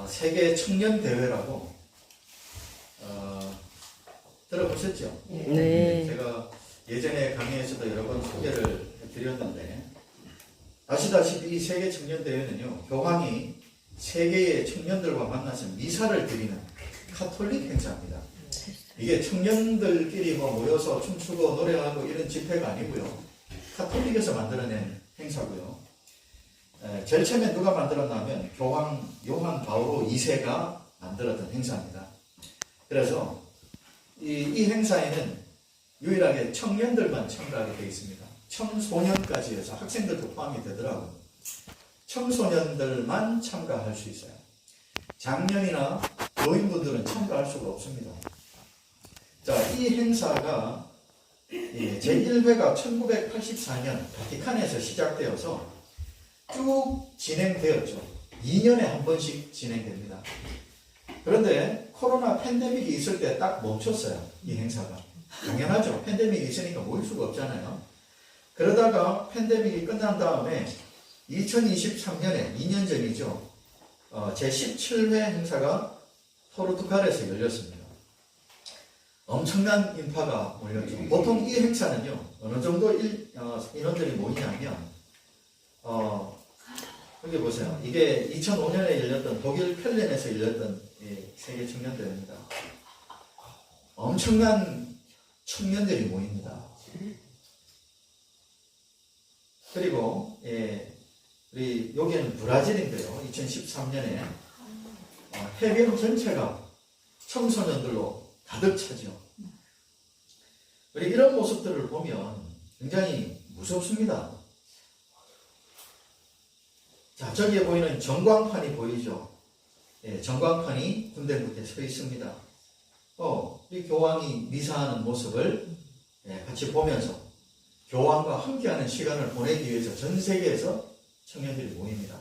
세계 청년 대회라고 들어보셨죠? 네. 제가 예전에 강의에서도 여러 번 소개를 해드렸는데 아시다시피 이 세계 청년 대회는요, 교황이 세계의 청년들과 만나서 미사를 드리는 카톨릭 행사입니다. 이게 청년들끼리 모여서 춤추고 노래하고 이런 집회가 아니고요, 카톨릭에서 만들어낸 행사고요. 제일 처음에 누가 만들었냐면 교황 요한 바오로 2세가 만들었던 행사입니다. 그래서 이 행사에는 유일하게 청년들만 참가하게 되어 있습니다. 청소년까지 해서 학생들도 포함이 되더라고요. 청소년들만 참가할 수 있어요. 장년이나 노인분들은 참가할 수가 없습니다. 자, 이 행사가 제1회가 1984년 바티칸에서 시작되어서 쭉 진행되었죠. 2년에 한 번씩 진행됩니다. 그런데 코로나 팬데믹이 있을 때 딱 멈췄어요, 이 행사가. 당연하죠. 팬데믹이 있으니까 모일 수가 없잖아요. 그러다가 팬데믹이 끝난 다음에 2023년에 2년 전이죠. 제17회 행사가 포르투갈에서 열렸습니다. 엄청난 인파가 몰렸죠. 보통 이 행사는요, 어느 정도 인원들이 모이냐면, 여기 보세요. 이게 2005년에 열렸던 독일 켈렌에서 열렸던 세계 청년대회입니다. 엄청난 청년들이 모입니다. 그리고 우리 여기는 브라질인데요. 2013년에 해변 전체가 청소년들로 가득 차죠. 우리 이런 모습들을 보면 굉장히 무섭습니다. 자, 저기에 보이는 전광판이 보이죠? 전광판이 군데 끝에 서 있습니다. 우리 교황이 미사하는 모습을 같이 보면서 교황과 함께하는 시간을 보내기 위해서 전 세계에서 청년들이 모입니다.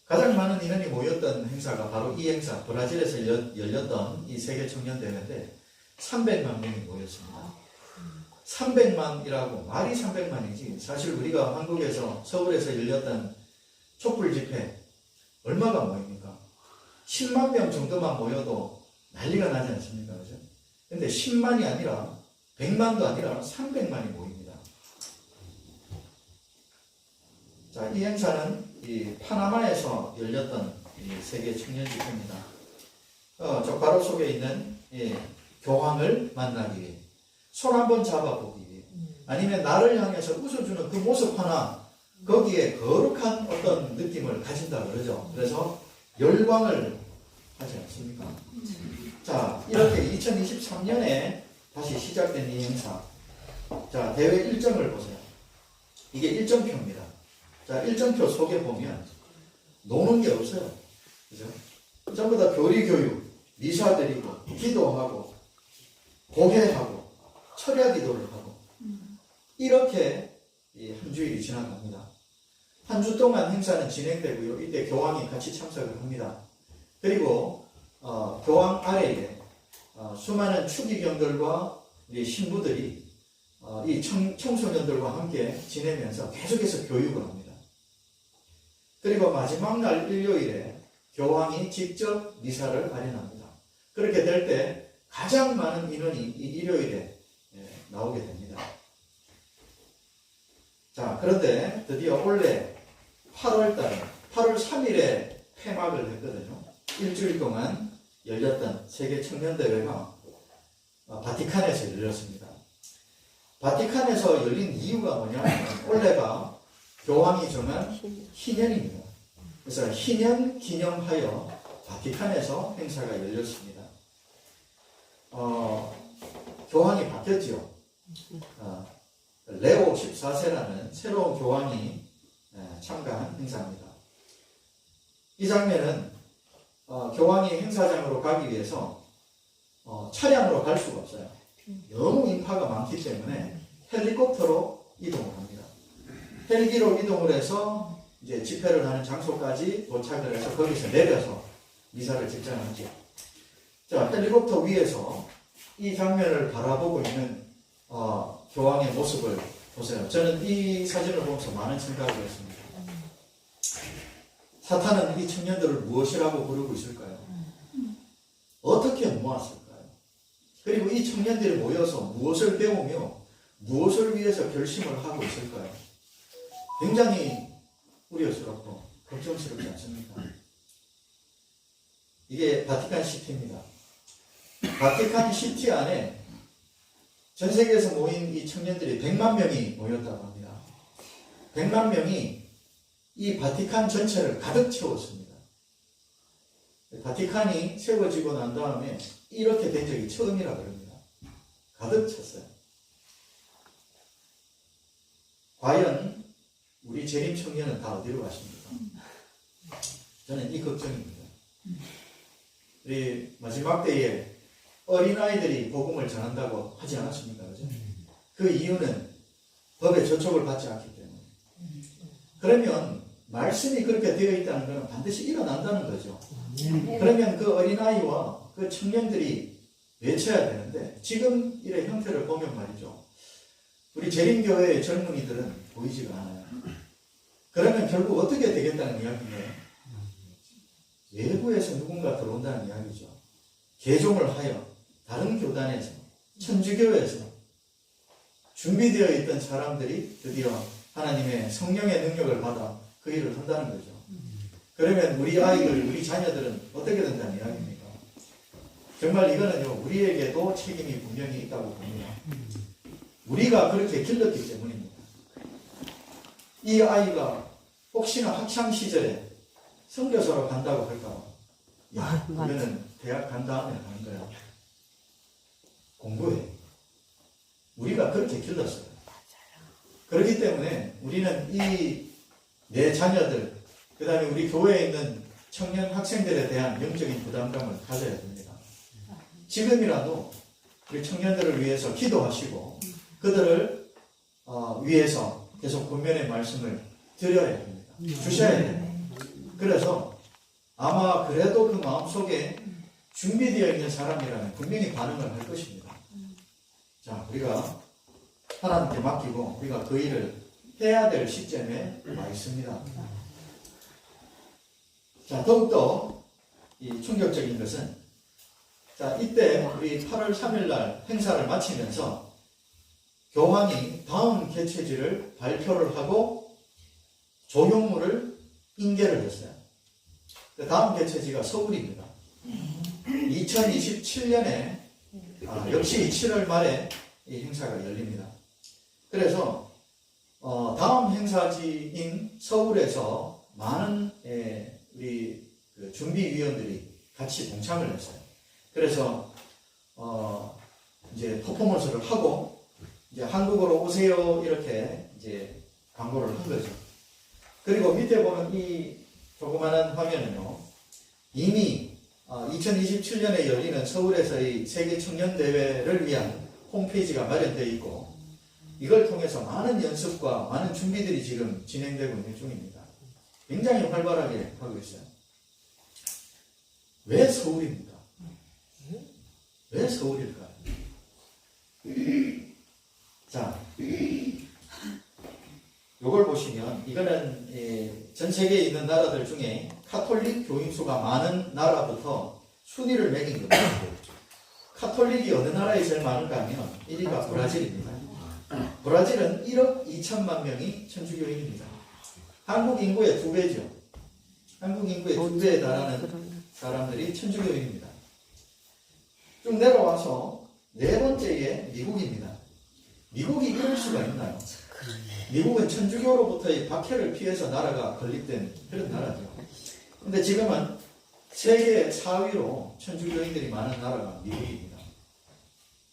가장 많은 인원이 모였던 행사가 바로 이 행사, 브라질에서 열렸던 이 세계 청년대회인데 300만 명이 모였습니다. 300만이라고 말이 300만이지 사실 우리가 한국에서 서울에서 열렸던 촛불 집회 얼마가 모입니까? 10만 명 정도만 모여도 난리가 나지 않습니까? 그죠? 근데 10만이 아니라 100만도 아니라 300만이 모입니다. 자, 이 행사는 이 파나마에서 열렸던 이 세계 청년 집회입니다. 저 바로 속에 있는 교황을 만나기 위해, 손 한번 잡아보기 위해, 아니면 나를 향해서 웃어주는 그 모습 하나, 거기에 거룩한 어떤 느낌을 가진다 그러죠. 그래서 열광을 하지 않습니까? 자, 이렇게 2023년에 다시 시작된 이 행사. 자, 대회 일정을 보세요. 이게 일정표입니다. 자, 일정표 속에 보면 노는 게 없어요. 그죠? 전부 다 교리 교육, 미사 드리고, 기도하고, 고해하고, 철야 기도를 하고, 이렇게 한 주일이 지나갑니다. 한 주 동안 행사는 진행되고요. 이때 교황이 같이 참석을 합니다. 그리고 교황 아래에 수많은 추기경들과 우리 신부들이 이 청소년들과 함께 지내면서 계속해서 교육을 합니다. 그리고 마지막 날 일요일에 교황이 직접 미사를 아련합니다. 그렇게 될 때 가장 많은 인원이 이 일요일에 나오게 됩니다. 자, 그런데 드디어 올해 8월 3일에 폐막을 했거든요. 일주일 동안 열렸던 세계 청년대회가 바티칸에서 열렸습니다. 바티칸에서 열린 이유가 뭐냐면 올해가 교황이 정한 희년입니다. 그래서 희년 기념하여 바티칸에서 행사가 열렸습니다. 교황이 바뀌었죠. 레오 14세라는 새로운 교황이 참가한 행사입니다. 이 장면은 교황이 행사장으로 가기 위해서 차량으로 갈 수가 없어요. 너무 인파가 많기 때문에 헬리콥터로 이동을 합니다. 헬기로 이동을 해서 이제 집회를 하는 장소까지 도착을 해서 거기서 내려서 미사를 집행하죠. 자, 헬리콥터 위에서 이 장면을 바라보고 있는 교황의 모습을 보세요. 저는 이 사진을 보면서 많은 생각을 했습니다. 사탄은 이 청년들을 무엇이라고 부르고 있을까요? 어떻게 모았을까요? 그리고 이 청년들이 모여서 무엇을 배우며 무엇을 위해서 결심을 하고 있을까요? 굉장히 우려스럽고 걱정스럽지 않습니까? 이게 바티칸 시티입니다. 바티칸 시티 안에 전 세계에서 모인 이 청년들이 100만 명이 모였다고 합니다. 100만 명이 이 바티칸 전체를 가득 채웠습니다. 바티칸이 세워지고 난 다음에 이렇게 된 적이 처음이라 그럽니다. 가득 찼어요. 과연 우리 재림 청년은 다 어디로 가십니까? 저는 이 걱정입니다. 우리 마지막 때에 어린아이들이 복음을 전한다고 하지 않았습니까? 그죠? 그 이유는 법의 저촉을 받지 않기 때문에. 그러면 말씀이 그렇게 되어 있다는 것은 반드시 일어난다는 거죠. 그러면 그 어린아이와 그 청년들이 외쳐야 되는데 지금 이런 형태를 보면 말이죠. 우리 재림교회의 젊은이들은 보이지가 않아요. 그러면 결국 어떻게 되겠다는 이야기인가요? 외부에서 누군가 들어온다는 이야기죠. 개종을 하여 다른 교단에서 천주교에서 준비되어 있던 사람들이 드디어 하나님의 성령의 능력을 받아 그 일을 한다는 거죠. 그러면 우리 아이들, 우리 자녀들은 어떻게 된다는 이야기입니까? 정말 이거는요, 우리에게도 책임이 분명히 있다고 봅니다. 우리가 그렇게 길렀기 때문입니다. 이 아이가 혹시나 학창시절에 선교사로 간다고 할까? 야, 그러면 대학 간 다음에 가는 거야. 공부해. 우리가 그렇게 길렀어요. 그렇기 때문에 우리는 이 내 자녀들, 그 다음에 우리 교회에 있는 청년 학생들에 대한 영적인 부담감을 가져야 됩니다. 지금이라도 우리 청년들을 위해서 기도하시고 그들을 위해서 계속 권면의 말씀을 드려야 됩니다. 주셔야 됩니다. 그래서 아마 그래도 그 마음속에 준비되어 있는 사람이라면 분명히 반응을 할 것입니다. 자, 우리가 하나님께 맡기고 우리가 그 일을 해야 될 시점에 와 있습니다. 자, 더욱더 이 충격적인 것은 자, 이때 우리 8월 3일 날 행사를 마치면서 교황이 다음 개최지를 발표를 하고 조형물을 인계를 했어요. 다음 개최지가 서울입니다. 2027년에 역시 7월 말에 이 행사가 열립니다. 그래서 다음 행사지인 서울에서 많은 우리 그 준비위원들이 같이 동참을 했어요. 그래서 이제 퍼포먼스를 하고 이제 한국으로 오세요 이렇게 이제 광고를 한 거죠. 그리고 밑에 보면 이 조그마한 화면은요, 이미 2027년에 열리는 서울에서의 세계 청년 대회를 위한 홈페이지가 마련되어 있고 이걸 통해서 많은 연습과 많은 준비들이 지금 진행되고 있는 중입니다. 굉장히 활발하게 하고 있어요. 왜 서울입니까? 왜 서울일까요? 자, 요걸 보시면 이거는 전 세계에 있는 나라들 중에 카톨릭 교인수가 많은 나라부터 순위를 매긴 겁니다. 카톨릭이 어느 나라에 제일 많은가 하면 1위가 브라질입니다. 브라질은 1억 2천만 명이 천주교인입니다. 한국 인구의 2배죠. 한국 인구의 2배에 달하는 사람들이 천주교인입니다. 좀 내려와서 네 번째에 미국입니다. 미국이 이럴 수가 있나요? 미국은 천주교로부터의 박해를 피해서 나라가 건립된 그런 나라죠. 근데 지금은 세계 4위로 천주교인들이 많은 나라가 미국입니다.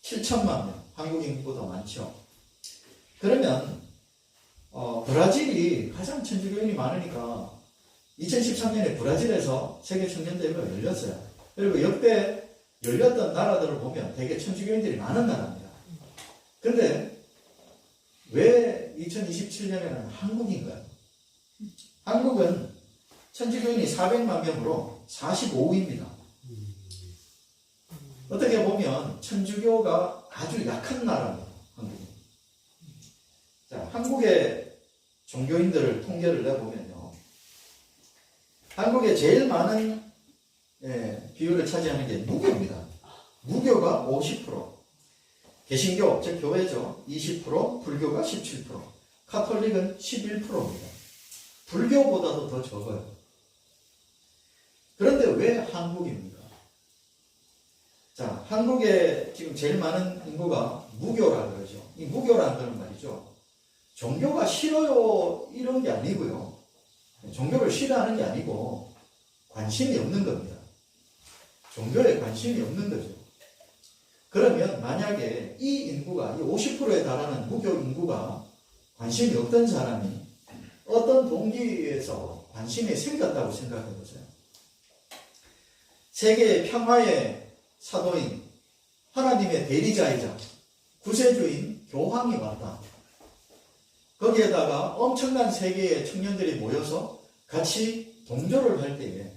7천만 명, 한국 인구보다 많죠. 그러면 브라질이 가장 천주교인이 많으니까 2013년에 브라질에서 세계 청년대회가 열렸어요. 그리고 역대 열렸던 나라들을 보면 되게 천주교인들이 많은 나라입니다. 근데 왜 2027년에는 한국인가요? 한국은 천주교인이 400만 명으로 45위입니다. 어떻게 보면 천주교가 아주 약한 나라입니다. 한국은. 자, 한국의 종교인들을 통계를 내보면요, 한국에 제일 많은 비율을 차지하는 게 무교입니다. 무교가 50%, 개신교, 즉 교회죠, 20%, 불교가 17%, 카톨릭은 11%입니다. 불교보다도 더 적어요. 그런데 왜 한국입니까? 자, 한국에 지금 제일 많은 인구가 무교라 그러죠. 이 무교라는 건 말이죠, 종교가 싫어요 이런 게 아니고요, 종교를 싫어하는 게 아니고 관심이 없는 겁니다. 종교에 관심이 없는 거죠. 그러면 만약에 이 인구가, 이 50%에 달하는 무교 인구가 관심이 없던 사람이 어떤 동기에서 관심이 생겼다고 생각해 보세요. 세계의 평화의 사도인, 하나님의 대리자이자 구세주인 교황이 왔다. 거기에다가 엄청난 세계의 청년들이 모여서 같이 동조를 할 때에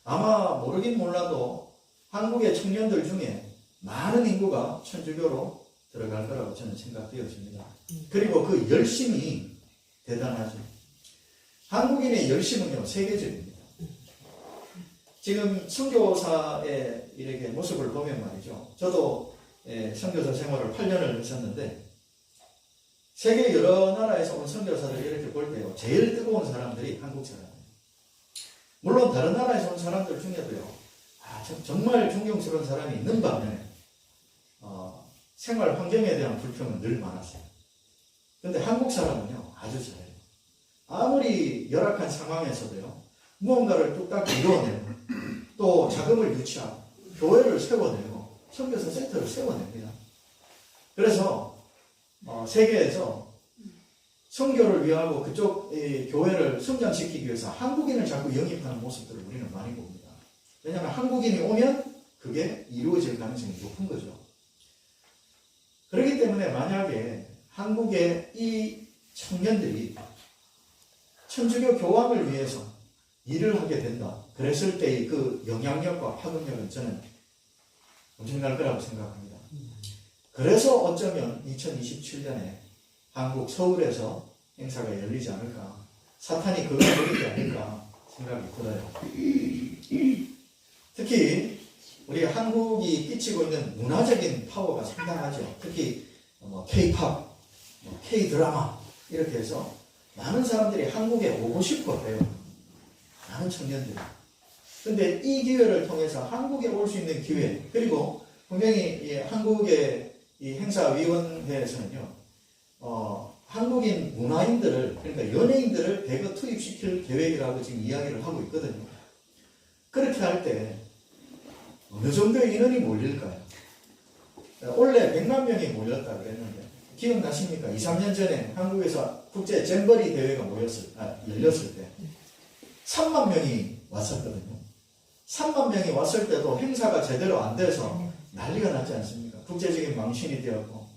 아마 모르긴 몰라도 한국의 청년들 중에 많은 인구가 천주교로 들어갈 거라고 저는 생각되어집니다. 그리고 그 열심이 대단하죠. 한국인의 열심은요, 세계적입니다. 지금 선교사의 이렇게 모습을 보면 말이죠, 저도 선교사 생활을 8년을 했었는데 세계 여러 나라에서 온 선교사들 이렇게 볼 때요, 제일 뜨거운 사람들이 한국 사람이에요. 물론 다른 나라에서 온 사람들 중에도요, 정말 존경스러운 사람이 있는 반면에 생활 환경에 대한 불평은 늘 많았어요. 근데 한국 사람은요, 아주 잘해요. 아무리 열악한 상황에서도요, 무언가를 뚝딱 이루어내고 또 자금을 유치하고 교회를 세워내고 선교사 센터를 세워냅니다. 그래서 세계에서 선교를 위하고 그쪽 교회를 성장시키기 위해서 한국인을 자꾸 영입하는 모습들을 우리는 많이 봅니다. 왜냐하면 한국인이 오면 그게 이루어질 가능성이 높은 거죠. 그렇기 때문에 만약에 한국의 이 청년들이 천주교 교황을 위해서 일을 하게 된다, 그랬을 때의 그 영향력과 파급력은 저는 엄청날 거라고 생각합니다. 그래서 어쩌면 2027년에 한국 서울에서 행사가 열리지 않을까, 사탄이 그걸 노리지 않을까 생각이 들어요. 특히 우리 한국이 끼치고 있는 문화적인 파워가 상당하죠. 특히 K-팝, K-드라마 이렇게 해서 많은 사람들이 한국에 오고 싶어 해요. 많은 청년들이. 근데 이 기회를 통해서 한국에 올 수 있는 기회, 그리고 분명히 이 한국의 이 행사위원회에서는요, 한국인 문화인들을, 그러니까 연예인들을 대거 투입시킬 계획이라고 지금 이야기를 하고 있거든요. 그렇게 할 때 어느 정도의 인원이 몰릴까요? 원래 100만 명이 몰렸다 그랬는데 기억나십니까? 2, 3년 전에 한국에서 국제 잼버리 대회가 열렸을 때 3만 명이 왔었거든요. 3만 명이 왔을 때도 행사가 제대로 안 돼서 난리가 났지 않습니까? 국제적인 망신이 되었고,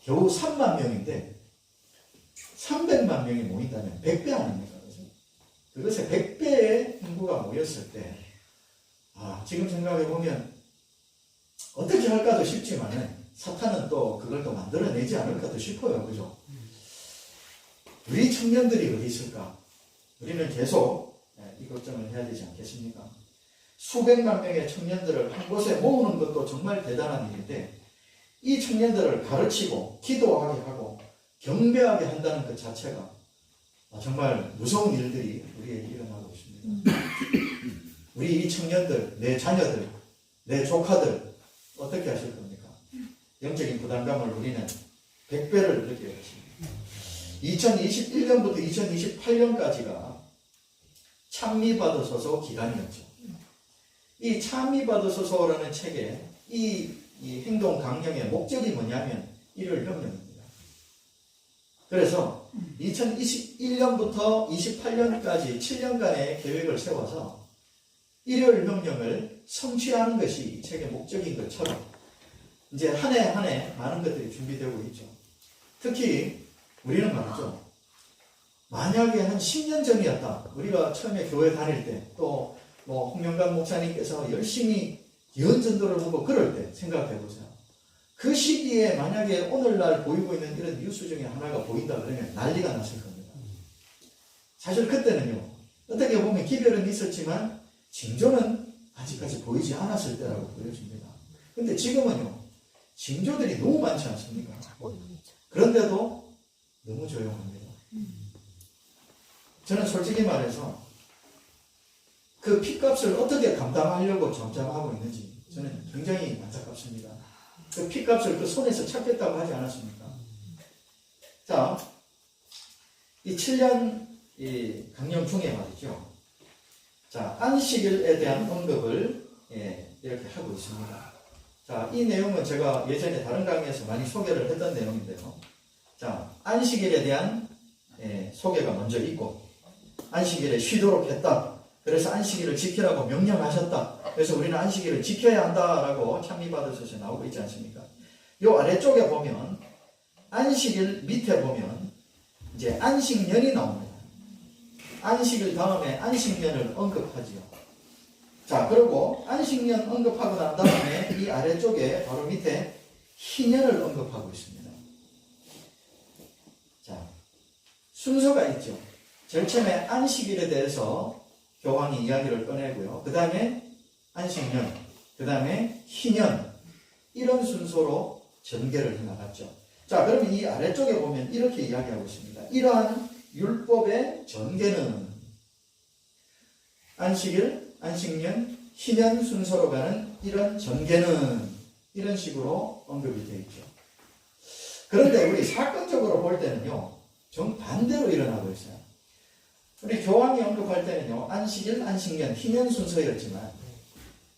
겨우 3만 명인데 300만 명이 모인다면 100배 아닙니까? 그것에 100배의 인구가 모였을 때, 지금 생각해보면 어떻게 할까도 싶지만은 사탄은 또 그걸 또 만들어내지 않을까도 싶어요. 그죠? 우리 청년들이 어디 있을까? 우리는 계속 이 걱정을 해야 되지 않겠습니까? 수백만 명의 청년들을 한 곳에 모으는 것도 정말 대단한 일인데, 이 청년들을 가르치고 기도하게 하고 경배하게 한다는 것 자체가 정말 무서운 일들이 우리에게 일어나고 있습니다. 우리 이 청년들, 내 자녀들, 내 조카들 어떻게 하실 겁니까? 영적인 부담감을 우리는 100배를 느껴야 하십니다. 2021년부터 2028년까지가 찬미받으소서 기간이었죠. 이 찬미받으소서라는 책에 이 행동 강령의 목적이 뭐냐면 일요일 명령입니다. 그래서 2021년부터 28년까지 7년간의 계획을 세워서 일요일 명령을 성취하는 것이 이 책의 목적인 것처럼 이제 한 해 한 해 많은 것들이 준비되고 있죠. 특히 우리는 말이죠, 만약에 한 10년 전이었다, 우리가 처음에 교회 다닐 때, 또 홍명관 목사님께서 열심히 예언전도를 하고 그럴 때 생각해 보세요. 그 시기에 만약에 오늘날 보이고 있는 이런 뉴스 중에 하나가 보인다 그러면 난리가 났을 겁니다. 사실 그때는요, 어떻게 보면 기별은 있었지만 징조는 아직까지 보이지 않았을 때라고 보여집니다. 근데 지금은요, 징조들이 너무 많지 않습니까? 그런데도 너무 조용합니다. 저는 솔직히 말해서 그 핏값을 어떻게 감당하려고 잠잠하고 있는지 저는 굉장히 안타깝습니다. 그 핏값을 그 손에서 찾겠다고 하지 않았습니까? 자, 이 7년 이 강령 중에 말이죠. 자, 안식일에 대한 언급을 이렇게 하고 있습니다. 자, 이 내용은 제가 예전에 다른 강의에서 많이 소개를 했던 내용인데요. 자, 안식일에 대한 소개가 먼저 있고, 안식일에 쉬도록 했다. 그래서 안식일을 지키라고 명령하셨다. 그래서 우리는 안식일을 지켜야 한다라고 창립받으셔서 나오고 있지 않습니까? 요 아래쪽에 보면 안식일 밑에 보면 이제 안식년이 나옵니다. 안식일 다음에 안식년을 언급하지요. 자, 그리고 안식년 언급하고 난 다음에 이 아래쪽에 바로 밑에 희년을 언급하고 있습니다. 자, 순서가 있죠. 제일 처음에 안식일에 대해서 교황이 이야기를 꺼내고요. 그 다음에 안식년, 그 다음에 희년, 이런 순서로 전개를 해나갔죠. 자, 그러면 이 아래쪽에 보면 이렇게 이야기하고 있습니다. 이러한 율법의 전개는 안식일, 안식년, 희년 순서로 가는 이런 전개는 이런 식으로 언급이 되어 있죠. 그런데 우리 사건적으로 볼 때는요, 정반대로 일어나고 있어요. 우리 교황이 언급할 때는요, 안식일, 안식년, 희년 순서였지만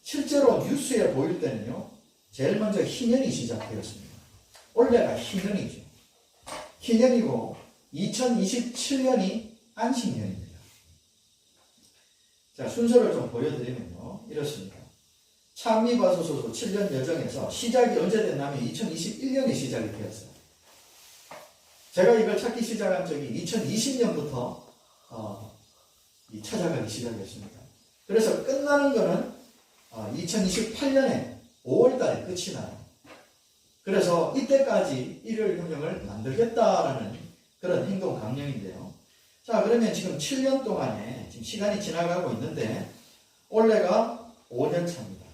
실제로 뉴스에 보일 때는요, 제일 먼저 희년이 시작되었습니다. 올해가 희년이죠. 희년이고 2027년이 안식년입니다. 자, 순서를 좀 보여드리면요, 이렇습니다. 찬미받으소서 7년 여정에서 시작이 언제 됐냐면 2021년에 시작이 되었어요. 제가 이걸 찾기 시작한 적이 2020년부터 찾아가기 시작했습니다. 그래서 끝나는 거는 2028년에 5월달에 끝이 나요. 그래서 이때까지 일요일 혁명을 만들겠다라는 그런 행동 강령인데요. 자, 그러면 지금 7년 동안에 지금 시간이 지나가고 있는데 올해가 5년 차입니다.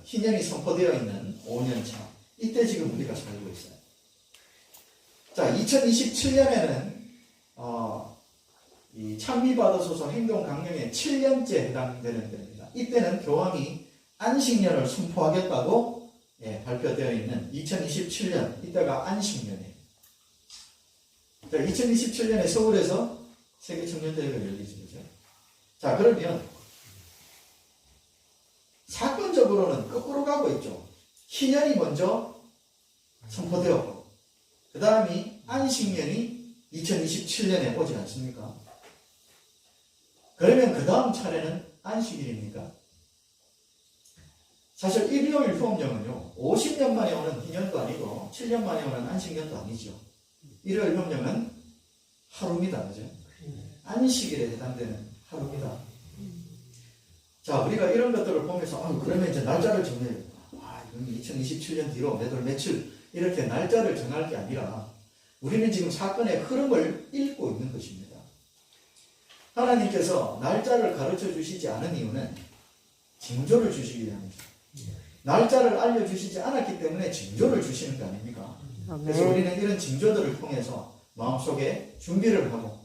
희년이 선포되어 있는 5년 차. 이때 지금 우리가 살고 있어요. 자, 2027년에는 이 찬미받으소서 행동 강령의 7년째 해당되는 때입니다. 이때는 교황이 안식년을 선포하겠다고 발표되어 있는 2027년, 이때가 안식년이에요. 자, 2027년에 서울에서 세계 청년대회가 열리죠. 그죠? 자, 그러면 사건적으로는 거꾸로 가고 있죠. 희년이 먼저 선포되었고, 그 다음이 안식년이 2027년에 오지 않습니까? 그러면 그 다음 차례는 안식일입니까? 사실 일요일 효험령은요, 50년 만에 오는 희년도 아니고 7년 만에 오는 안식년도 아니죠. 일요일 효험령은 하루입니다. 그죠? 안식일에 해당되는 하루입니다. 자, 우리가 이런 것들을 보면서 그러면 이제 날짜를 정해야 된다. 이건 2027년 뒤로 몇 월 며칠 이렇게 날짜를 정할 게 아니라 우리는 지금 사건의 흐름을 읽고 있는 것입니다. 하나님께서 날짜를 가르쳐 주시지 않은 이유는 징조를 주시기 위함이죠. 날짜를 알려주시지 않았기 때문에 징조를 주시는 거 아닙니까? 그래서 우리는 이런 징조들을 통해서 마음속에 준비를 하고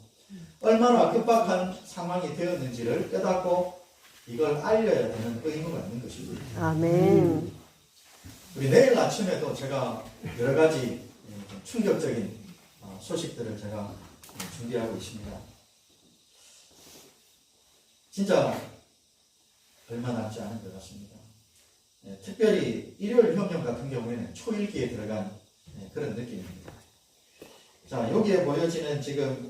얼마나 급박한 상황이 되었는지를 깨닫고 이걸 알려야 되는 의무가 있는 것입니다. 아멘. 우리 내일 아침에도 제가 여러 가지 충격적인 소식들을 제가 준비하고 있습니다. 진짜 얼마 남지 않은 것 같습니다. 특별히 일요일 혁명 같은 경우에는 초일기에 들어간 그런 느낌입니다. 자, 여기에 보여지는 지금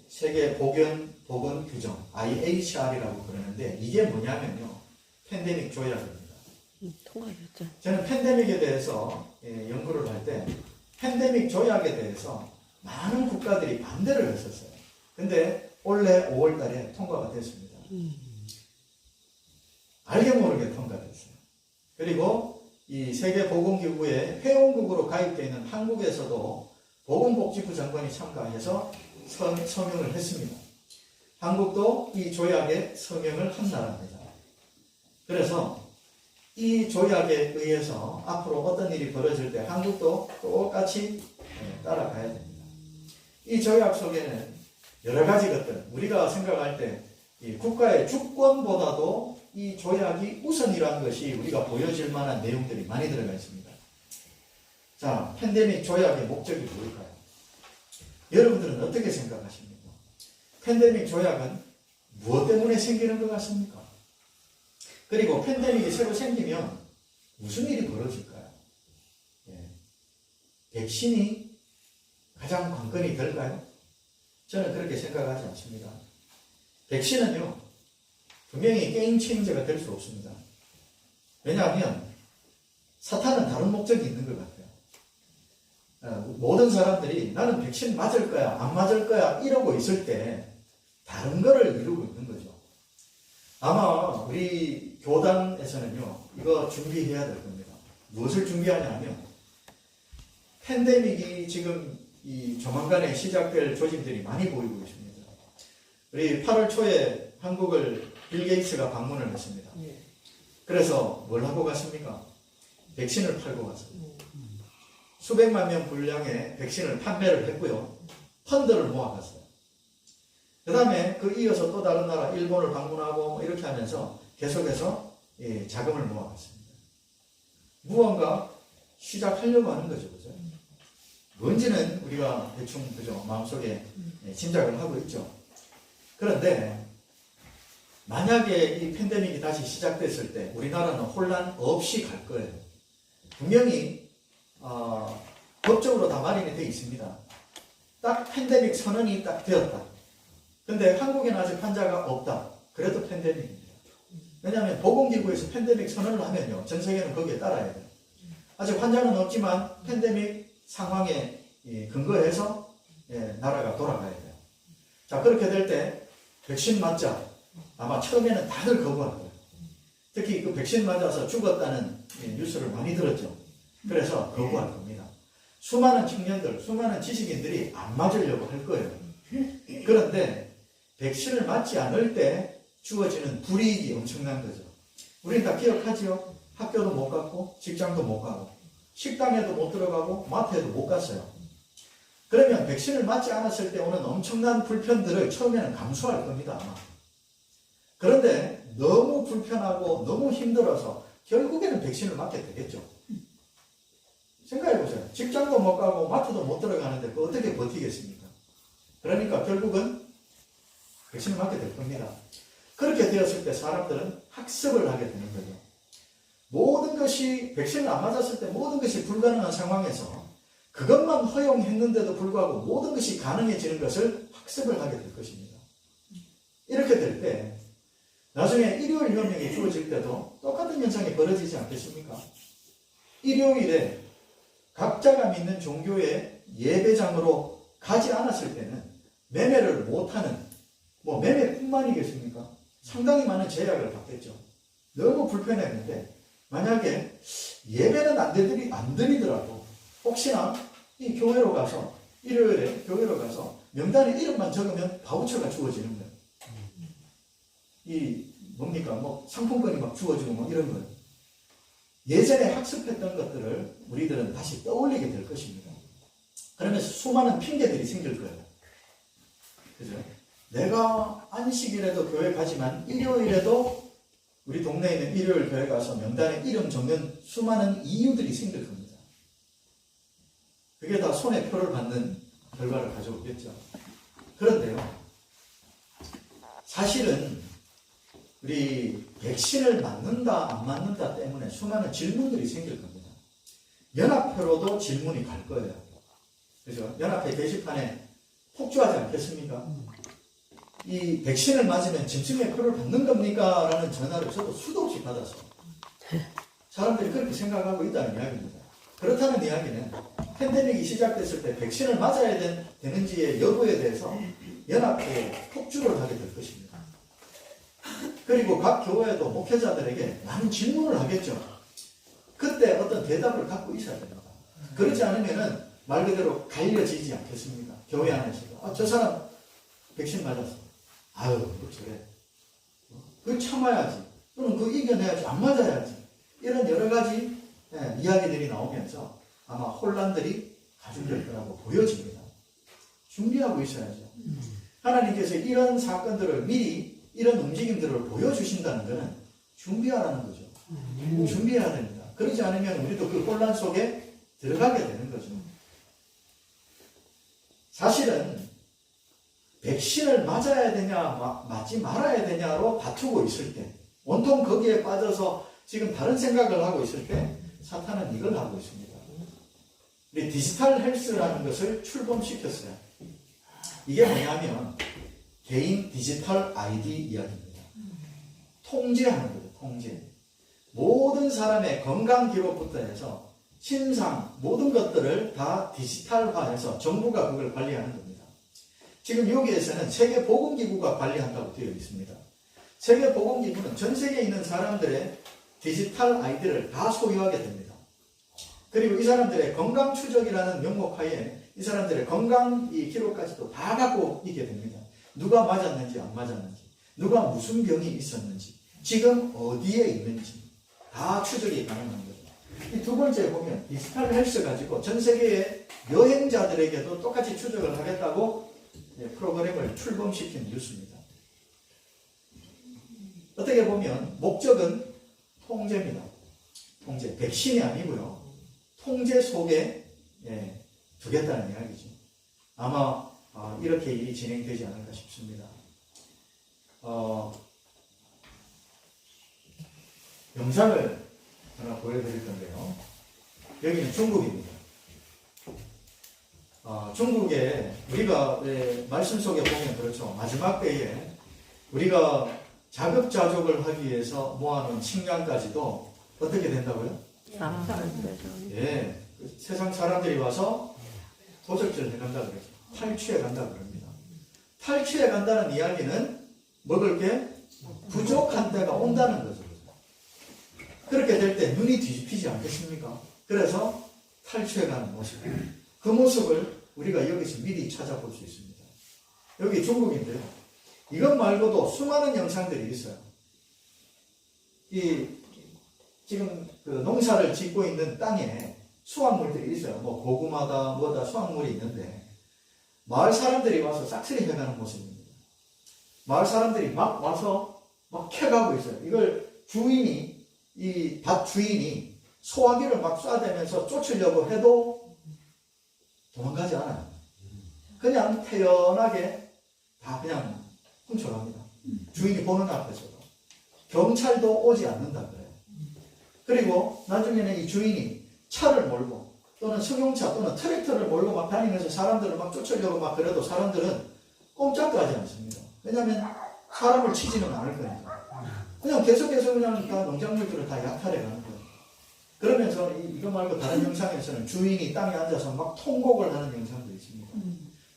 세계 보건 규정 IHR이라고 그러는데 이게 뭐냐면요, 팬데믹 조약입니다. 통화였죠. 저는 팬데믹에 대해서 연구를 할 때 팬데믹 조약에 대해서 많은 국가들이 반대를 했었어요. 근데 올해 5월 달에 통과가 됐습니다. 알게 모르게 통과됐어요. 그리고 이 세계보건기구의 회원국으로 가입되어 있는 한국에서도 보건복지부 장관이 참가해서 서명을 했습니다. 한국도 이 조약에 서명을 한 나라입니다. 그래서 이 조약에 의해서 앞으로 어떤 일이 벌어질 때 한국도 똑같이 따라가야 됩니다. 이 조약 속에는 여러 가지 것들, 우리가 생각할 때 이 국가의 주권보다도 이 조약이 우선이라는 것이 우리가 보여질 만한 내용들이 많이 들어가 있습니다. 자, 팬데믹 조약의 목적이 뭘까요? 여러분들은 어떻게 생각하십니까? 팬데믹 조약은 무엇 때문에 생기는 것 같습니까? 그리고 팬데믹이 새로 생기면 무슨 일이 벌어질까요? 백신이 가장 관건이 될까요? 저는 그렇게 생각하지 않습니다. 백신은요, 분명히 게임 체인저가 될 수 없습니다. 왜냐하면 사탄은 다른 목적이 있는 것 같아요. 모든 사람들이 나는 백신 맞을 거야, 안 맞을 거야 이러고 있을 때 다른 거를 이루고 있는 거죠. 아마 우리 교단에서는요, 이거 준비해야 될 겁니다. 무엇을 준비하냐 하면 팬데믹이 지금 이 조만간에 시작될 조짐들이 많이 보이고 있습니다. 우리 8월 초에 한국을 빌 게이츠가 방문을 했습니다. 그래서 뭘 하고 갔습니까? 백신을 팔고 갔습니다. 수백만 명 분량의 백신을 판매를 했고요. 펀드를 모아갔어요. 그 다음에 그 이어서 또 다른 나라 일본을 방문하고 이렇게 하면서 계속해서 자금을 모아갔습니다. 무언가 시작하려고 하는 거죠. 그죠? 뭔지는 우리가 대충 그죠? 마음속에 짐작을 하고 있죠. 그런데 만약에 이 팬데믹이 다시 시작됐을 때 우리나라는 혼란 없이 갈 거예요. 분명히 법적으로 다 마련이 되어 있습니다. 딱 팬데믹 선언이 딱 되었다. 근데 한국에는 아직 환자가 없다. 그래도 팬데믹입니다. 왜냐하면 보건기구에서 팬데믹 선언을 하면요, 전 세계는 거기에 따라야 돼요. 아직 환자는 없지만 팬데믹 상황에 근거해서 나라가 돌아가야 돼요. 자, 그렇게 될 때 백신 맞자 아마 처음에는 다들 거부할 거예요. 특히 그 백신 맞아서 죽었다는 뉴스를 많이 들었죠. 그래서 거부할 겁니다. 수많은 청년들, 수많은 지식인들이 안 맞으려고 할 거예요. 그런데 백신을 맞지 않을 때 주어지는 불이익이 엄청난 거죠. 우리는 다 기억하지요. 학교도 못 갔고 직장도 못 가고 식당에도 못 들어가고 마트에도 못 갔어요. 그러면 백신을 맞지 않았을 때 오는 엄청난 불편들을 처음에는 감수할 겁니다. 아마. 그런데 너무 불편하고 너무 힘들어서 결국에는 백신을 맞게 되겠죠. 생각해보세요. 직장도 못 가고 마트도 못 들어가는데 그거 어떻게 버티겠습니까? 그러니까 결국은 백신을 맞게 될 겁니다. 그렇게 되었을 때 사람들은 학습을 하게 되는 거죠. 모든 것이 백신을 안 맞았을 때 모든 것이 불가능한 상황에서 그것만 허용했는데도 불구하고 모든 것이 가능해지는 것을 학습을 하게 될 것입니다. 이렇게 될 때 나중에 일요일 명령이 주어질 때도 똑같은 현상이 벌어지지 않겠습니까? 일요일에 각자가 믿는 종교의 예배장으로 가지 않았을 때는 매매를 못하는, 뭐 매매뿐만이겠습니까? 상당히 많은 제약을 받겠죠. 너무 불편했는데 만약에 예배는 안 드리더라도 혹시나 이 교회로 가서 일요일에 교회로 가서 명단에 이름만 적으면 바우처가 주어지는 거예요. 이 뭡니까? 뭐 상품권이 막 주어지고 뭐 이런 거예요. 예전에 학습했던 것들을 우리들은 다시 떠올리게 될 것입니다. 그러면서 수많은 핑계들이 생길 거예요. 그죠? 내가 안식일에도 교회 가지만 일요일에도 우리 동네에 있는 일요일 교회 가서 명단에 이름 적는 수많은 이유들이 생길 겁니다. 그게 다 손에 표를 받는 결과를 가져오겠죠. 그런데요, 사실은 우리 백신을 맞는다 안 맞는다 때문에 수많은 질문들이 생길 겁니다. 연합회로도 질문이 갈 거예요. 그죠? 연합회 게시판에 폭주하지 않겠습니까? 이 백신을 맞으면 짐승의 표를 받는 겁니까? 라는 전화를 저도 수도 없이 받았어요. 사람들이 그렇게 생각하고 있다는 이야기입니다. 그렇다는 이야기는 팬데믹이 시작됐을 때 백신을 맞아야 되는지의 여부에 대해서 연합회에 폭주를 하게 될 것입니다. 그리고 각 교회도 목회자들에게 많은 질문을 하겠죠. 그때 어떤 대답을 갖고 있어야 됩니다. 그렇지 않으면은 말 그대로 갈려지지 않겠습니까? 교회 안에서도. 저 사람 백신 맞았어. 아유, 뭐 저래. 그걸 참아야지. 또는 그거 이겨내야지. 안 맞아야지. 이런 여러 가지 이야기들이 나오면서 아마 혼란들이 가중될 거라고 보여집니다. 준비하고 있어야죠. 하나님께서 이런 사건들을 미리 이런 움직임들을 보여주신다는 것은 준비하라는 거죠. 준비해야 됩니다. 그러지 않으면 우리도 그 혼란 속에 들어가게 되는 거죠. 사실은 백신을 맞아야 되냐 맞지 말아야 되냐로 다투고 있을 때, 온통 거기에 빠져서 지금 다른 생각을 하고 있을 때 사탄은 이걸 하고 있습니다. 우리 디지털 헬스라는 것을 출범시켰어요. 이게 뭐냐면 개인 디지털 아이디 이야기입니다. 통제하는 거죠. 통제. 모든 사람의 건강 기록부터 해서 신상 모든 것들을 다 디지털화해서 정부가 그걸 관리하는 겁니다. 지금 여기에서는 세계보건기구가 관리한다고 되어 있습니다. 세계보건기구는 전 세계에 있는 사람들의 디지털 아이디를 다 소유하게 됩니다. 그리고 이 사람들의 건강 추적이라는 명목 하에 이 사람들의 건강 이 기록까지도 다 갖고 있게 됩니다. 누가 맞았는지 안 맞았는지, 누가 무슨 병이 있었는지, 지금 어디에 있는지 다 추적이 가능한 거죠. 이 두 번째 보면 디지털 헬스 가지고 전 세계의 여행자들에게도 똑같이 추적을 하겠다고 프로그램을 출범시킨 뉴스입니다. 어떻게 보면 목적은 통제입니다. 통제, 백신이 아니고요. 통제 속에 두겠다는 이야기죠. 아마 이렇게 일이 진행되지 않을까 싶습니다. 영상을 하나 보여드릴 건데요. 여기는 중국입니다. 중국에 우리가 말씀 속에 보면 그렇죠. 마지막 때에 우리가 자급자족을 하기 위해서 모아놓은 식량까지도 어떻게 된다고요? 예, 세상 사람들이 와서 도적질 해간다 그러죠. 탈취해 간다 그럽니다. 탈취해 간다는 이야기는 먹을 게 부족한 때가 온다는 거죠. 그렇게 될 때 눈이 뒤집히지 않겠습니까? 그래서 탈취해 가는 모습. 그 모습을 우리가 여기서 미리 찾아볼 수 있습니다. 여기 중국인데요. 이것 말고도 수많은 영상들이 있어요. 지금 그 농사를 짓고 있는 땅에 수확물들이 있어요. 뭐 고구마다 뭐다 수확물이 있는데 마을 사람들이 와서 싹쓸이 해가는 모습입니다. 마을 사람들이 막 와서 막 캐가고 있어요. 이걸 주인이 이 밭 주인이 소화기를 막 쏴대면서 쫓으려고 해도 도망가지 않아요. 그냥 태연하게 다 그냥 훔쳐갑니다. 주인이 보는 앞에서도. 경찰도 오지 않는다 그래요. 그리고 나중에는 이 주인이 차를 몰고 또는 승용차 또는 트랙터를 몰고 막 다니면서 사람들을 막 쫓으려고 막 그래도 사람들은 꼼짝도 하지 않습니다. 왜냐하면 사람을 치지는 않을 거니까. 그냥 계속해서 그냥 다 농작물들을 다 약탈해 가는 거예요. 그러면서 이거 말고 다른 영상에서는 주인이 땅에 앉아서 막 통곡을 하는 영상도 있습니다.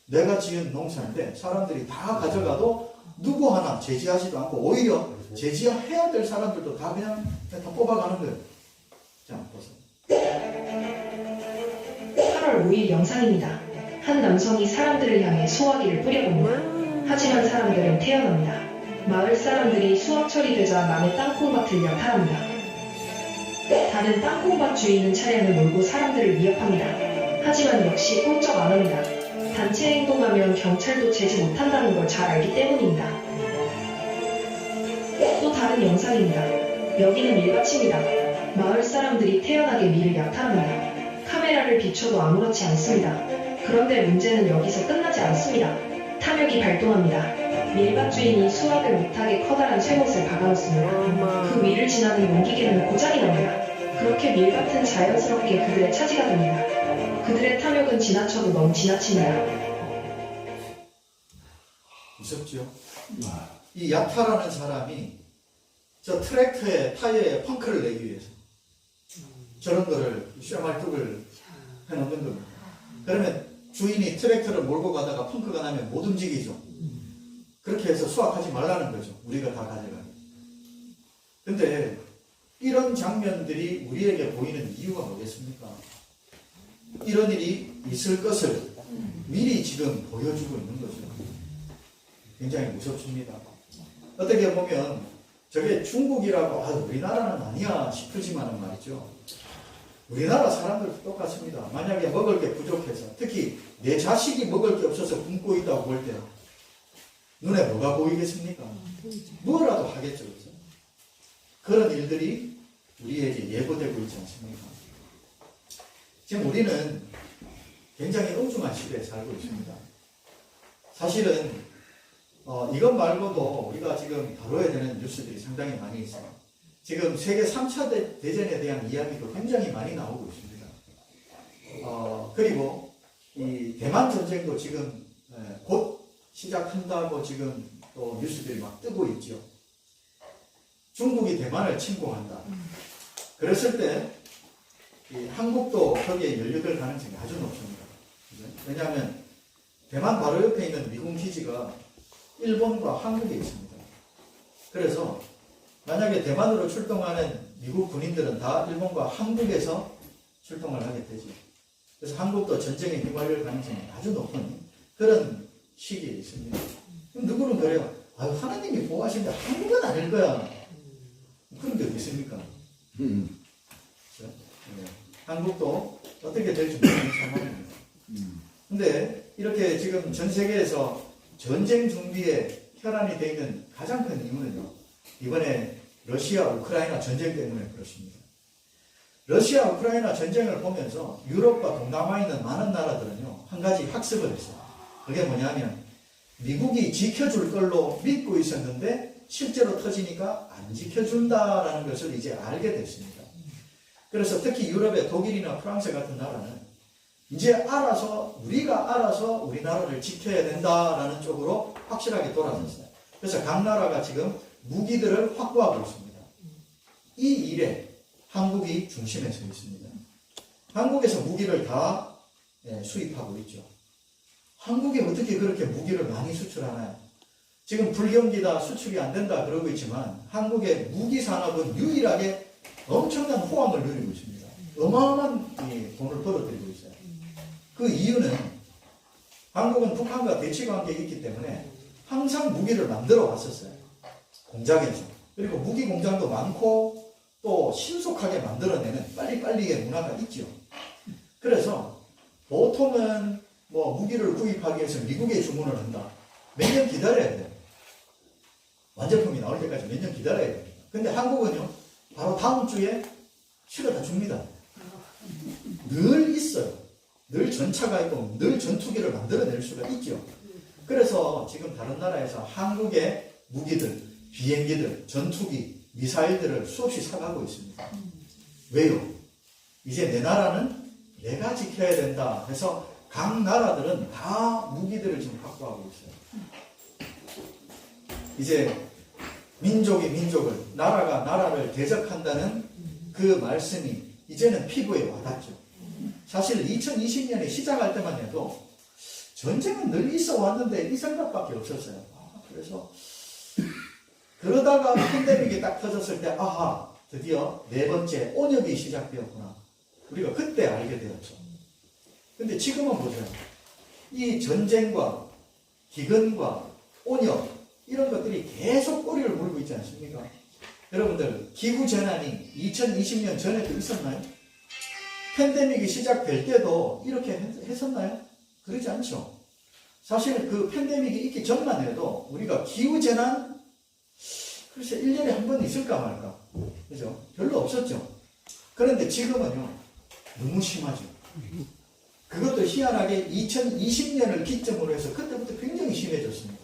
내가 지은 농사인데 사람들이 다 가져가도 누구 하나 제지하지도 않고 오히려 제지해야 될 사람들도 다 그냥 다 뽑아가는 거예요. 자, 보세요. 8월 5일 영상입니다. 한 남성이 사람들을 향해 소화기를 뿌려봅니다. 하지만 사람들은 태어납니다. 마을 사람들이 수확 처리되자 남의 땅콩밭을 약탈합니다. 다른 땅콩밭 주인은 차량을 몰고 사람들을 위협합니다. 하지만 역시 꼼짝 안 합니다. 단체 행동하면 경찰도 제지 못한다는 걸 잘 알기 때문입니다. 또 다른 영상입니다. 여기는 밀밭입니다. 마을 사람들이 태연하게 밀을 약탈합니다. 카메라를 비춰도 아무렇지 않습니다. 그런데 문제는 여기서 끝나지 않습니다. 탐욕이 발동합니다. 밀밭 주인이 수확을 못하게 커다란 쇠못을 박아놓습니다. 그 위를 지나는 용기개는 고장이 납니다. 그렇게 밀밭은 자연스럽게 그들의 차지가 됩니다. 그들의 탐욕은 지나쳐도 너무 지나칩니다. 무섭죠? 이 약탈하는 사람이 저 트랙터의 타이어에 펑크를 내기 위해서 저런 거를 쇠말뚝을 해놓는 겁니다. 그러면 주인이 트랙터를 몰고 가다가 펑크가 나면 못 움직이죠. 그렇게 해서 수확하지 말라는 거죠. 우리가 다 가져가는. 근데 이런 장면들이 우리에게 보이는 이유가 뭐겠습니까? 이런 일이 있을 것을 미리 지금 보여주고 있는 거죠. 굉장히 무섭습니다. 어떻게 보면 저게 중국이라고 우리나라는 아니야 싶으지만은 말이죠. 우리나라 사람들도 똑같습니다. 만약에 먹을 게 부족해서 특히 내 자식이 먹을 게 없어서 굶고 있다고 볼 때 눈에 뭐가 보이겠습니까? 뭐라도 하겠죠. 그렇죠? 그런 일들이 우리에게 예고되고 있지 않습니까? 지금 우리는 굉장히 엄중한 시대에 살고 있습니다. 사실은 이것 말고도 우리가 지금 다뤄야 되는 뉴스들이 상당히 많이 있어요. 지금 세계 3차 대전에 대한 이야기도 굉장히 많이 나오고 있습니다. 그리고 이 대만 전쟁도 지금 곧 시작한다고 지금 또 뉴스들이 막 뜨고 있죠. 중국이 대만을 침공한다. 그랬을 때 한국도 거기에 연루될 가능성이 아주 높습니다. 왜냐하면 대만 바로 옆에 있는 미군 기지가 일본과 한국에 있습니다. 그래서 만약에 대만으로 출동하는 미국 군인들은 다 일본과 한국에서 출동을 하게 되죠. 그래서 한국도 전쟁에 휘말릴 가능성이 아주 높은 그런 시기에 있습니다. 그럼 누구는 그래요. 하나님이 보호하시는데 한국은 아닐 거야. 그런 게 어디 있습니까? 그렇죠? 네. 한국도 어떻게 될지 모르는 상황입니다. 근데 이렇게 지금 전 세계에서 전쟁 준비에 혈안이 되어 있는 가장 큰 이유는요. 이번에 러시아 우크라이나 전쟁 때문에 그렇습니다. 러시아 우크라이나 전쟁을 보면서 유럽과 동남아에 있는 많은 나라들은요. 한 가지 학습을 했어요. 그게 뭐냐면 미국이 지켜줄 걸로 믿고 있었는데 실제로 터지니까 안 지켜준다라는 것을 이제 알게 됐습니다. 그래서 특히 유럽의 독일이나 프랑스 같은 나라는 이제 우리가 알아서 우리나라를 지켜야 된다라는 쪽으로 확실하게 돌아섰어요. 그래서 각 나라가 지금 무기들을 확보하고 있습니다. 이 일에 한국이 중심에 서 있습니다. 한국에서 무기를 다 수입하고 있죠. 한국이 어떻게 그렇게 무기를 많이 수출하나요? 지금 불경기다 수출이 안 된다 그러고 있지만 한국의 무기 산업은 유일하게 엄청난 호황을 누리고 있습니다. 어마어마한 돈을 벌어들이고 있어요. 그 이유는 한국은 북한과 대치관계에 있기 때문에 항상 무기를 만들어 왔었어요. 공장에서. 그리고 무기 공장도 많고 또 신속하게 만들어내는 빨리빨리의 문화가 있죠. 그래서 보통은 무기를 구입하기 위해서 미국에 주문을 한다. 몇 년 기다려야 돼요. 완제품이 나올 때까지 몇 년 기다려야 됩니다. 근데 한국은요, 바로 다음 주에 실어다 줍니다. 늘 있어요. 늘 전차가 있고 늘 전투기를 만들어낼 수가 있죠. 그래서 지금 다른 나라에서 한국의 무기들, 비행기들, 전투기, 미사일들을 수없이 사가고 있습니다. 왜요? 이제 내 나라는 내가 지켜야 된다 해서 각 나라들은 다 무기들을 지금 확보하고 있어요. 이제 민족이 민족을, 나라가 나라를 대적한다는 그 말씀이 이제는 피부에 와닿죠. 사실 2020년에 시작할 때만 해도 전쟁은 늘 있어 왔는데 이 생각밖에 없었어요. 그래서 그러다가 팬데믹이 딱 터졌을 때 드디어 네 번째 온역이 시작되었구나. 우리가 그때 알게 되었죠. 근데 지금은 보세요. 이 전쟁과 기근과 온역 이런 것들이 계속 꼬리를 물고 있지 않습니까? 여러분들 기후재난이 2020년 전에도 있었나요? 팬데믹이 시작될 때도 이렇게 했었나요? 그러지 않죠. 사실 그 팬데믹이 있기 전만 해도 우리가 기후재난 글쎄 1년에 한 번 있을까 말까. 그죠? 별로 없었죠. 그런데 지금은요. 너무 심하죠. 그것도 희한하게 2020년을 기점으로 해서 그때부터 굉장히 심해졌습니다.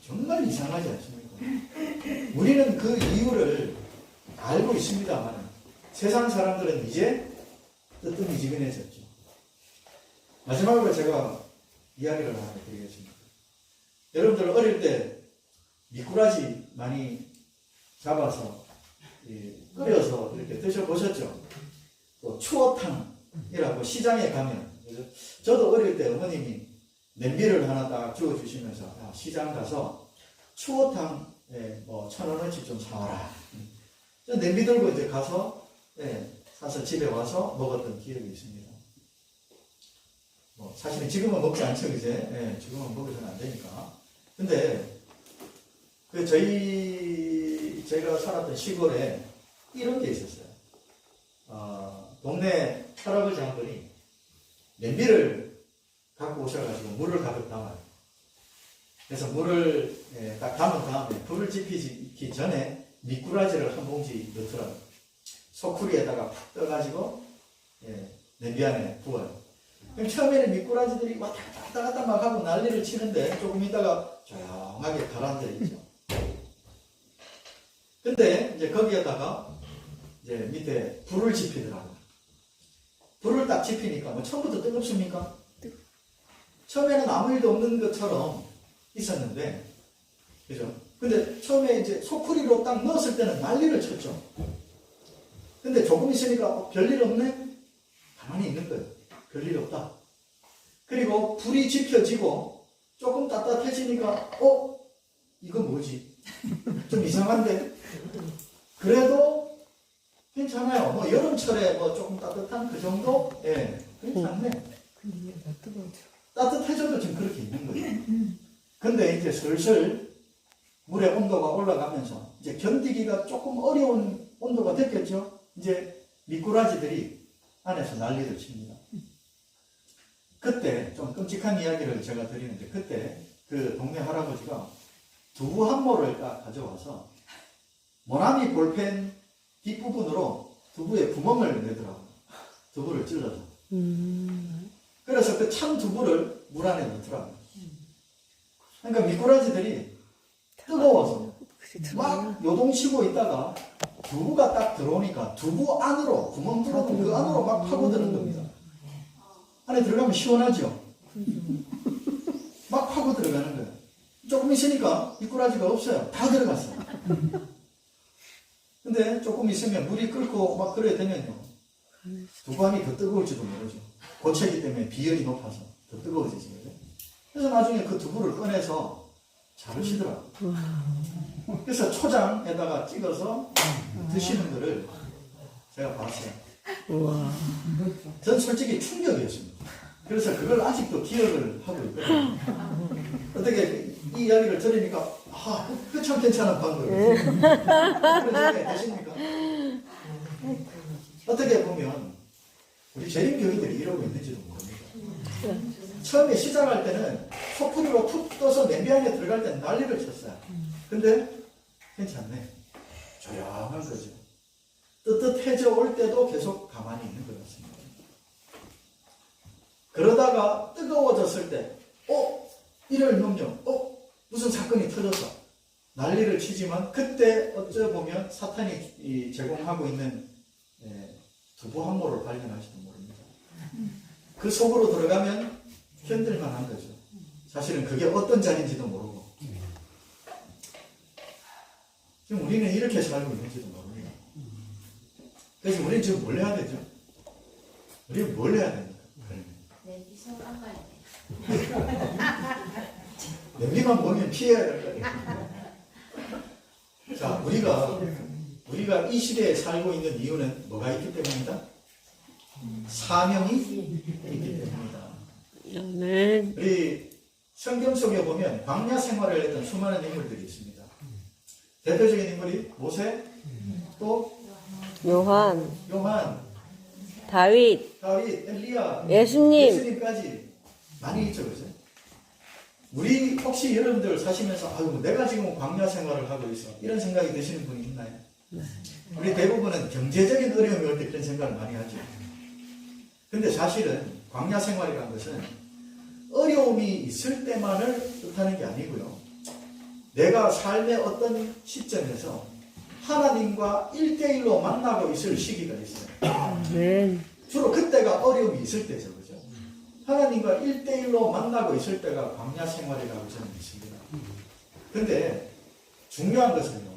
정말 이상하지 않습니까? 우리는 그 이유를 알고 있습니다만 세상 사람들은 이제 뜨뜻미지근해졌죠. 마지막으로 제가 이야기를 하나 드리겠습니다. 여러분들 어릴 때 미꾸라지 많이 잡아서 끓여서 이렇게 드셔보셨죠? 또 추어탕이라고 시장에 가면, 저도 어릴 때 어머님이 냄비를 하나 딱 주워주시면서 시장 가서 추어탕 1,000원어치 좀 사와라. 저 냄비 들고 이제 가서 사서 집에 와서 먹었던 기억이 있습니다. 사실은 지금은 먹지 않죠, 이제. 지금은 먹어서는 안 되니까. 근데 제가 살았던 시골에 이런 게 있었어요. 동네 할아버지 한 분이 냄비를 갖고 오셔가지고 물을 가득 담아요. 그래서 물을 딱 담은 다음에 불을 지피기 전에 미꾸라지를 한 봉지 넣더라고요. 소쿠리에다가 푹 떠가지고 냄비 안에 부어요. 그럼 처음에는 미꾸라지들이 왔다 갔다 막 하고 난리를 치는데 조금 있다가 조용하게 가라앉아 있죠. 근데 이제 거기에다가 이제 밑에 불을 지피더라고요. 불을 딱 지피니까 뭐 처음부터 뜨겁습니까? 처음에는 아무 일도 없는 것처럼 있었는데, 그죠? 근데 처음에 이제 소쿠리로 딱 넣었을 때는 난리를 쳤죠. 근데 조금 있으니까 별일 없네? 가만히 있는 거예요. 별일 없다. 그리고 불이 지펴지고 조금 따뜻해지니까 이거 뭐지? 좀 이상한데? 그래도 괜찮아요. 뭐 여름철에 뭐 조금 따뜻한 그 정도? 괜찮네. 따뜻해져도 지금 그렇게 있는 거예요. 근데 이제 슬슬 물의 온도가 올라가면서 이제 견디기가 조금 어려운 온도가 됐겠죠? 이제 미꾸라지들이 안에서 난리를 칩니다. 그때 좀 끔찍한 이야기를 제가 드리는데, 그때 그 동네 할아버지가 두부 한 모를 딱 가져와서 모나미 볼펜 뒷부분으로 두부에 구멍을 내더라고요. 두부를 찔러서. 그래서 그 찬 두부를 물 안에 넣더라고요. 그러니까 미꾸라지들이 뜨거워서 막 요동치고 있다가 두부가 딱 들어오니까 두부 안으로, 구멍 뚫어놓은 그 안으로 막 파고드는 겁니다. 안에 들어가면 시원하죠? 막 파고 들어가는 거예요. 조금 있으니까 미꾸라지가 없어요. 다 들어갔어요. 근데 조금 있으면 물이 끓고 막 그래야 되면요, 두부안이 더 뜨거울지도 모르죠. 고체기 때문에 비열이 높아서 더 뜨거워지죠. 그래서 나중에 그 두부를 꺼내서 자르시더라고요. 그래서 초장에다가 찍어서 드시는 거를 제가 봤어요. 전 솔직히 충격이었습니다. 그래서 그걸 아직도 기억을 하고 있거든요. 어떻게 이 이야기를 들으니까 그 참 괜찮은 방법이에요. 그런 생각이 드십니까? 어떻게 보면 우리 재림교회들이 이러고 있는지도 모릅니다. 처음에 시작할 때는 소쿠리로 툭 떠서 냄비 안에 들어갈 때는 난리를 쳤어요. 근데 괜찮네. 조용한 거죠. 뜨뜻해져 올 때도 계속 가만히 있는 것 같습니다. 그러다가 뜨거워졌을 때, 이럴 놈요, 무슨 사건이 터져서 난리를 치지만, 그때 어쩌보면 사탄이 제공하고 있는 두부 한 모를 발견할지도 모릅니다. 그 속으로 들어가면 견딜만한 거죠. 사실은 그게 어떤 자리인지도 모르고. 지금 우리는 이렇게 살고 있는지도 모릅니다. 그래서 우리는 지금 뭘 해야 되죠? 우리는 뭘 해야 됩니까? 냄비 손 닦아야 돼. 냄비만 보면 피해야 될 거예요. 자, 우리가 이 시대에 살고 있는 이유는 뭐가 있기 때문입니다? 사명이 있기 때문입니다. 아멘. 우리 성경 속에 보면 광야 생활을 했던 수많은 인물들이 있습니다. 대표적인 인물이 모세, 또 요한, 다윗, 다윗, 엘리야, 예수님까지 많이 있죠, 그죠? 우리 혹시 여러분들 사시면서 내가 지금 광야 생활을 하고 있어, 이런 생각이 드시는 분이 있나요? 우리 대부분은 경제적인 어려움이 올 때 그런 생각을 많이 하죠. 근데 사실은 광야 생활이라는 것은 어려움이 있을 때만을 뜻하는 게 아니고요, 내가 삶의 어떤 시점에서 하나님과 1대1로 만나고 있을 시기가 있어요. 아멘. 주로 그때가 어려움이 있을 때죠, 그죠? 하나님과 1대1로 만나고 있을 때가 광야 생활이라고 저는 믿습니다. 근데 중요한 것은요,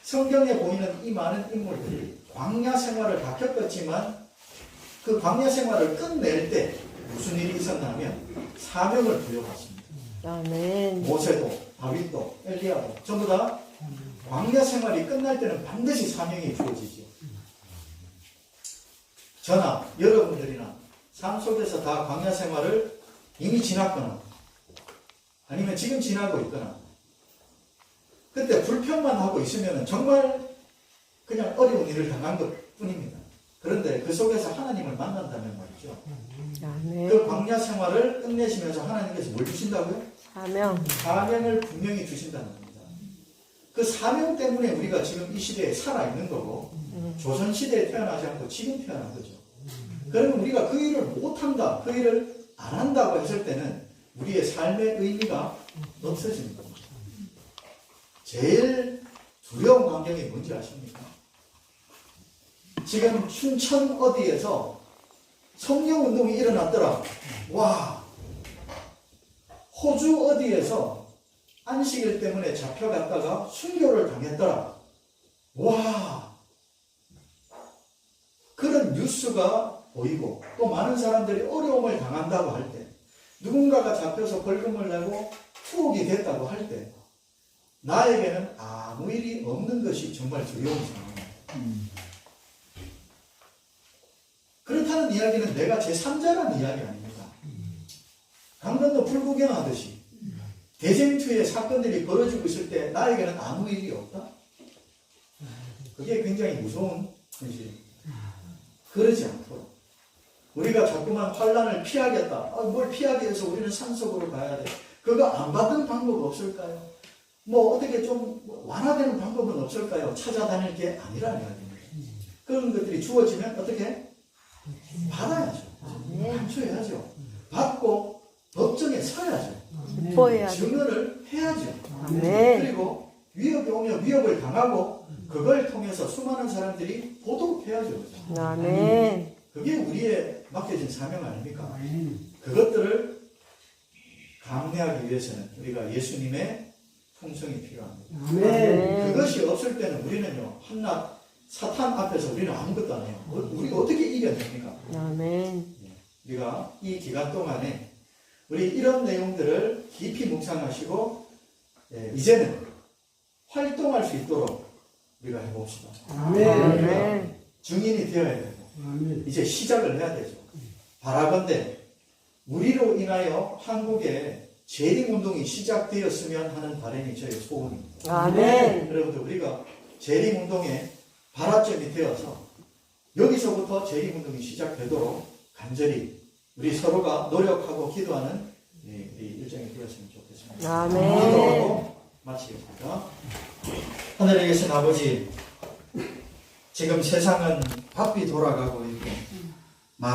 성경에 보이는 이 많은 인물들이 광야 생활을 다 겪었지만 그 광야 생활을 끝낼 때 무슨 일이 있었냐면 사명을 부여받습니다. 아멘. 모세도, 다윗도, 엘리야도 전부 다 광야 생활이 끝날 때는 반드시 사명이 주어지죠. 저나 여러분들이나 삶 속에서 다 광야 생활을 이미 지났거나 아니면 지금 지나고 있거나 그때 불평만 하고 있으면 정말 그냥 어려운 일을 당한 것 뿐입니다. 그런데 그 속에서 하나님을 만난다면 말이죠. 아멘. 그 광야 생활을 끝내시면서 하나님께서 뭘 주신다고요? 사명. 사명을 분명히 주신다는 겁니다. 그 사명 때문에 우리가 지금 이 시대에 살아있는 거고 조선시대에 태어나지 않고 지금 태어난 거죠. 그러면 우리가 그 일을 못한다, 그 일을 안 한다고 했을 때는 우리의 삶의 의미가 없어지는 겁니다. 제일 두려운 환경이 뭔지 아십니까? 지금 춘천 어디에서 성령운동이 일어났더라. 와, 호주 어디에서 안식일 때문에 잡혀갔다가 순교를 당했더라. 와, 그런 뉴스가 보이고 또 많은 사람들이 어려움을 당한다고 할 때, 누군가가 잡혀서 벌금을 내고 투옥이 됐다고 할 때, 나에게는 아무 일이 없는 것이 정말 두려운 상황입니다. 그렇다는 이야기는 내가 제3자라는 이야기 아닙니다. 강원도 불구경하듯이 대쟁투의 사건들이 벌어지고 있을 때 나에게는 아무 일이 없다? 그게 굉장히 무서운 현실입니다. 그러지 않도록 우리가 자꾸만 환란을 피하겠다. 뭘 피하기 위해서 우리는 산속으로 가야 돼. 그거 안 받는 방법 없을까요? 뭐 어떻게 좀 완화되는 방법은 없을까요? 찾아다닐 게 아니라는 이야기입니다. 그런 것들이 주어지면 어떻게? 받아야죠. 감수해야죠. 받고 법정에 서야죠. 기뻐해야죠. 증언을 해야죠. 아멘. 그리고 위협이 오면 위협을 당하고 그걸 통해서 수많은 사람들이 보도해야죠. 아멘. 그게 우리의 맡겨진 사명 아닙니까? 그것들을 감내하기 위해서는 우리가 예수님의 풍성이 필요합니다. 아멘. 그것이 없을 때는 우리는요, 한낱 사탄 앞에서 우리는 아무것도 안 해요. 우리가 어떻게 이겨냅니까? 아멘. 우리가 이 기간 동안에 우리 이런 내용들을 깊이 묵상하시고 이제는 활동할 수 있도록 우리가 해봅시다. 아멘. 증인이 되어야 되고 이제 시작을 해야 되죠. 바라건대 우리로 인하여 한국에 재림운동이 시작되었으면 하는 바람이 저의 소원입니다. 아멘. 여러분들 우리가 재림운동의 발화점이 되어서 여기서부터 재림운동이 시작되도록 간절히 우리 서로가 노력하고 기도하는 이 일정이 되었으면 좋겠습니다. 아멘. 기도하고 마치겠습니다. 하늘에 계신 아버지, 지금 세상은 바삐 돌아가고 있고